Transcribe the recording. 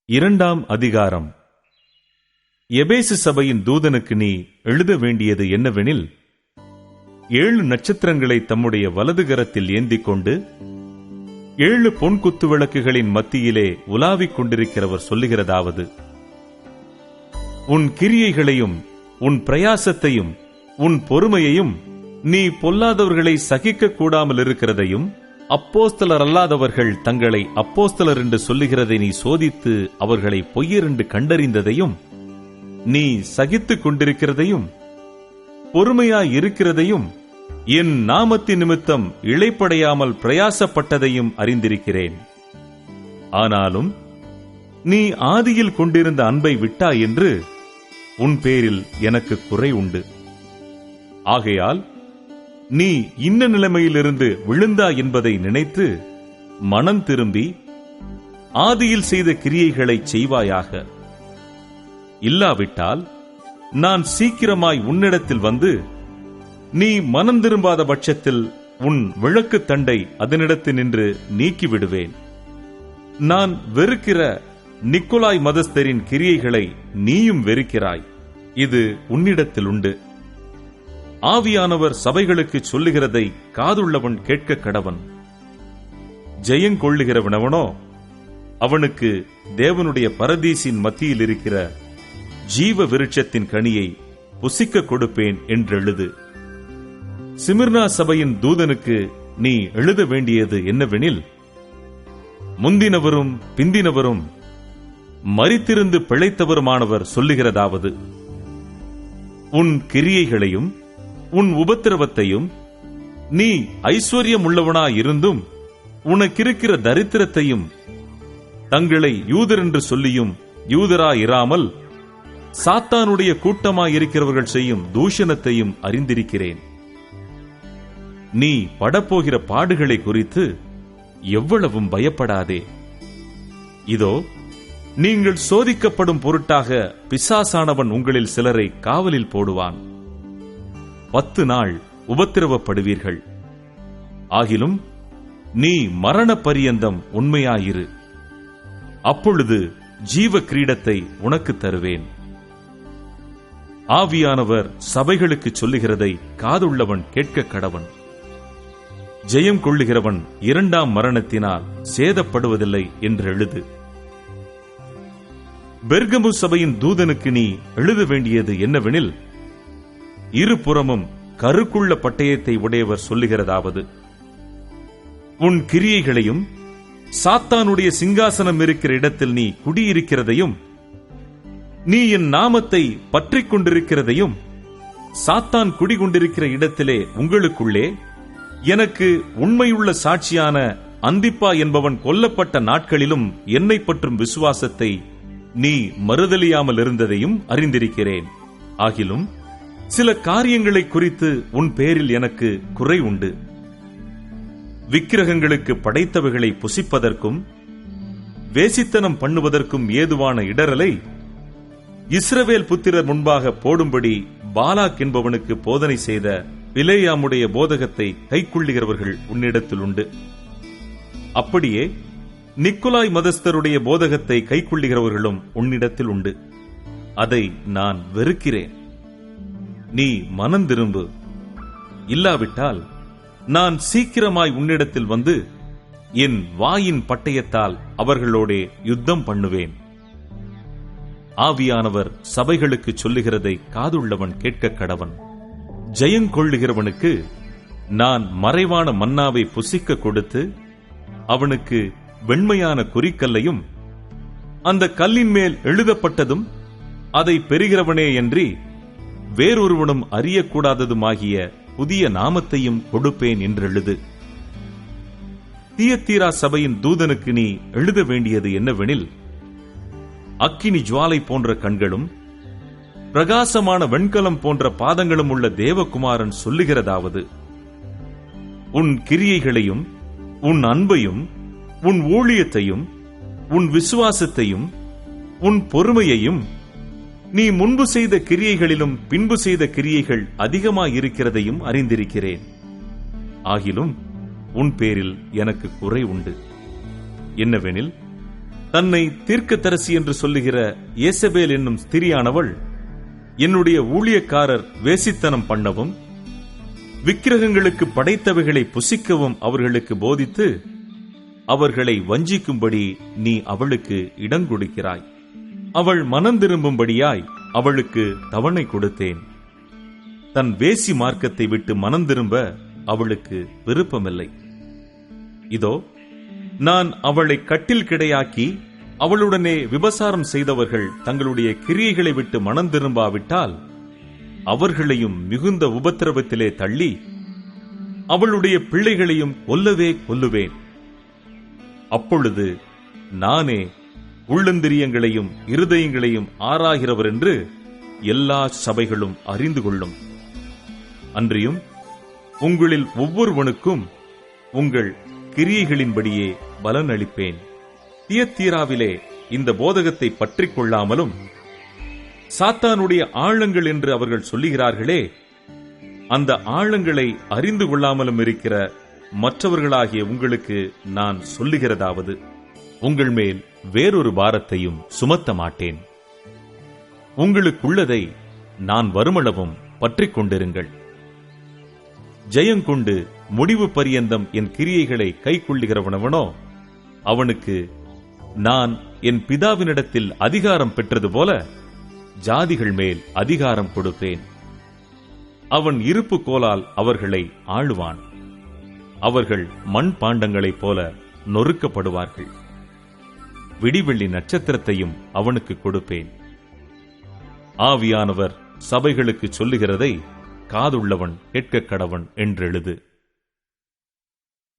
இரண்டாம் அதிகாரம். எபேசு சபையின் தூதனுக்கு நீ எழுத வேண்டியது என்னவெனில், 7 நட்சத்திரங்களை தம்முடைய வலது கரத்தில் ஏந்திக் கொண்டு 7 பொன் குத்து விளக்குகளின் மத்தியிலே உலாவிக் கொண்டிருக்கிறவர் சொல்லுகிறதாவது: உன் கிரியைகளையும் உன் பிரயாசத்தையும் உன் பொறுமையையும், நீ பொல்லாதவர்களை சகிக்க கூடாமல் இருக்கிறதையும், அப்போஸ்தலர் அல்லாதவர்கள் தங்களை அப்போஸ்தலர் என்று சொல்லுகிறதை நீ சோதித்து அவர்களை பொய்யர் என்று கண்டறிந்ததையும், நீ சகித்துக் கொண்டிருக்கிறதையும் பொறுமையாய் இருக்கிறதையும், என் நாமத்தின் நிமித்தம் இளைப்படையாமல் பிரயாசப்பட்டதையும் அறிந்திருக்கிறேன். ஆனாலும் நீ ஆதியில் கொண்டிருந்த அன்பை விட்டாய் என்று உன் பேரில் எனக்கு குறை உண்டு. ஆகையால் நீ இன்ன நிலைமையிலிருந்து விழுந்தாய் என்பதை நினைத்து மனம் திரும்பி ஆதியில் செய்த கிரியைகளை செய்வாயாக. இல்லாவிட்டால் நான் சீக்கிரமாய் உன்னிடத்தில் வந்து, நீ மனம் திரும்பாத பட்சத்தில் உன் விளக்கு தண்டை அதனிடத்தில் நின்று நீக்கிவிடுவேன். நான் வெறுக்கிற நிக்கோலாய் மதஸ்தரின் கிரியைகளை நீயும் வெறுக்கிறாய். இது உன்னிடத்தில் உண்டு. ஆவியானவர் சபைகளுக்கு சொல்லுகிறதை காதுள்ளவன் கேட்க கடவன். ஜெயங்கொள்ளுகிறவனவனோ அவனுக்கு தேவனுடைய பரதீசின் மத்தியில் இருக்கிற ஜீவ விருட்சத்தின் கனியை புசிக்க கொடுப்பேன் என்றெழுது. சிமிர்னா சபையின் தூதனுக்கு நீ எழுத வேண்டியது என்னவெனில், முந்தினவரும் பிந்தினவரும் மரித்திருந்து பிழைத்தவருமானவர் சொல்லுகிறதாவது: உன் கிரியைகளையும் உன் உபத்திரவத்தையும், நீ ஐஸ்வர்யம் உள்ளவனாயிருந்தும் உனக்கிருக்கிற தரித்திரத்தையும், தங்களை யூதர் என்று சொல்லியும் யூதராயிராமல் சாத்தானுடைய கூட்டமாயிருக்கிறவர்கள் செய்யும் தூஷணத்தையும் அறிந்திருக்கிறேன். நீ படப்போகிற பாடுகளை குறித்து எவ்வளவும் பயப்படாதே. இதோ, நீங்கள் சோதிக்கப்படும் பொருட்டாக பிசாசானவன் உங்களில் சிலரை காவலில் போடுவான். 10 நாள் உபத்திரவப்படுவீர்கள். ஆகிலும் நீ மரண பரியந்தம் உண்மையாயிரு. அப்பொழுது ஜீவ கிரீடத்தை உனக்கு தருவேன். ஆவியானவர் சபைகளுக்கு சொல்லுகிறதை காதுள்ளவன் கேட்க கடவன். ஜெயம் கொள்ளுகிறவன் 2ஆம் மரணத்தினால் சேதப்படுவதில்லை என்று எழுது. பெர்கமு சபையின் தூதனுக்கு நீ எழுத வேண்டியது என்னவெனில், இருபுறமும் கருக்குள்ள பட்டயத்தை உடையவர் சொல்லுகிறதாவது: உன் கிரியைகளையும் சாத்தானுடைய சிங்காசனம் இருக்கிற இடத்தில் நீ குடியிருக்கிறதையும், நீ என் நாமத்தை பற்றிக் கொண்டிருக்கிறதையும், சாத்தான் குடிகொண்டிருக்கிற இடத்திலே உங்களுக்குள்ளே எனக்கு உண்மையுள்ள சாட்சியான அந்திப்பா என்பவன் கொல்லப்பட்ட நாட்களிலும் என்னை பற்றும் விசுவாசத்தை நீ மறுதலியாமல் இருந்ததையும் அறிந்திருக்கிறேன். ஆகிலும் சில காரியங்களை குறித்து உன் பேரில் எனக்கு குறை உண்டு. விக்கிரகங்களுக்கு படைத்தவைகளை புசிப்பதற்கும் வேசித்தனம் பண்ணுவதற்கும் ஏதுவான இடரலை இஸ்ரவேல் புத்திரர் முன்பாக போடும்படி பாலாக் என்பவனுக்கு போதனை செய்த பிலேயாமுடைய போதகத்தை கைக்கொள்ளுகிறவர்கள் உன்னிடத்தில் உண்டு. அப்படியே நிக்கோலாய் மதஸ்தருடைய போதகத்தை கைக்கொள்ளுகிறவர்களும் உன்னிடத்தில் உண்டு. அதை நான் வெறுக்கிறேன். நீ மனம் திரும்பு. இல்லாவிட்டால் நான் சீக்கிரமாய் உன்னிடத்தில் வந்து என் வாயின் பட்டயத்தால் அவர்களோடே யுத்தம் பண்ணுவேன். ஆவியானவர் சபைகளுக்கு சொல்லுகிறதை காதுள்ளவன் கேட்க கடவன். ஜெயங்கொள்ளுகிறவனுக்கு நான் மறைவான மன்னாவை புசிக்க கொடுத்து அவனுக்கு வெண்மையான குறிக்கல்லையும், அந்த கல்லின் மேல் எழுதப்பட்டதும் அதை பெறுகிறவனேயன்றி வேறொருவனும் அறியக்கூடாததுமாகிய புதிய நாமத்தையும் கொடுப்பேன் என்றெழுது. தியத்தீரா சபையின் தூதனுக்கு நீ எழுத வேண்டியது என்னவெனில், அக்கினி ஜுவாலை போன்ற கண்களும் பிரகாசமான வெண்கலம் போன்ற பாதங்களும் உள்ள தேவகுமாரன் சொல்லுகிறதாவது: உன் கிரியைகளையும் உன் அன்பையும் உன் ஊழியத்தையும் உன் விசுவாசத்தையும் உன் பொறுமையையும், நீ முன்பு செய்த கிரியைகளிலும் பின்பு செய்த கிரியைகள் அதிகமாயிருக்கிறதையும் அறிந்திருக்கிறேன். ஆகிலும் உன் பேரில் எனக்கு குறை உண்டு. என்னவெனில், தன்னை தீர்க்கதரிசி என்று சொல்லுகிற யேசபேல் என்னும் ஸ்திரியானவள் என்னுடைய ஊழியக்காரர் வேசித்தனம் பண்ணவும் விக்கிரகங்களுக்கு படைத்தவைகளை புசிக்கவும் அவர்களுக்கு போதித்து அவர்களை வஞ்சிக்கும்படி நீ அவளுக்கு இடங்கொடுக்கிறாய். அவள் மனம் திரும்பும்படியாய் அவளுக்கு தவணை கொடுத்தேன். தன் வேசி மார்க்கத்தை விட்டு மனம் திரும்ப அவளுக்கு விருப்பமில்லை. இதோ நான் அவளை கட்டில் கிடையாக்கி அவளுடனே விபசாரம் செய்தவர்கள் தங்களுடைய கிரியைகளை விட்டு மனம் திரும்பாவிட்டால் அவர்களையும் மிகுந்த உபத்திரவத்திலே தள்ளி அவளுடைய பிள்ளைகளையும் கொல்லவே கொல்லுவேன். அப்பொழுது நானே உள்ளந்திரியங்களையும் இருதயங்களையும் ஆராகிறவர் என்று எல்லா சபைகளும் அறிந்து கொள்ளும். அன்றியும் உங்களில் ஒவ்வொருவனுக்கும் உங்கள் கிரியைகளின்படியே பலன் அளிப்பேன். தியத்தீராவிலே இந்த போதகத்தை பற்றிக் கொள்ளாமலும் சாத்தானுடைய ஆழங்கள் என்று அவர்கள் சொல்லுகிறார்களே, அந்த ஆழங்களை அறிந்து கொள்ளாமலும் இருக்கிற மற்றவர்களாகிய உங்களுக்கு நான் சொல்லுகிறதாவது, உங்கள் மேல் வேறொரு பாரத்தையும் சுமத்த மாட்டேன். உங்களுக்குள்ளதை நான் வருமளவும் பற்றிக் கொண்டிருங்கள். ஜெயங்கொண்டு முடிவு பரியந்தம் என் கிரியைகளை கை கொள்ளுகிறவனவனோ அவனுக்கு நான் என் பிதாவினிடத்தில் அதிகாரம் பெற்றது போல ஜாதிகள் மேல் அதிகாரம் கொடுப்பேன். அவன் இருப்பு கோலால் அவர்களை ஆளுவான். அவர்கள் மண் பாண்டங்களைப் போல நொறுக்கப்படுவார்கள். விடிவெள்ளி நட்சத்திரத்தையும் அவனுக்கு கொடுப்பேன். ஆவியானவர் சபைகளுக்கு சொல்லுகிறதை காதுள்ளவன் கேட்கக் கடவன் என்றெழுது.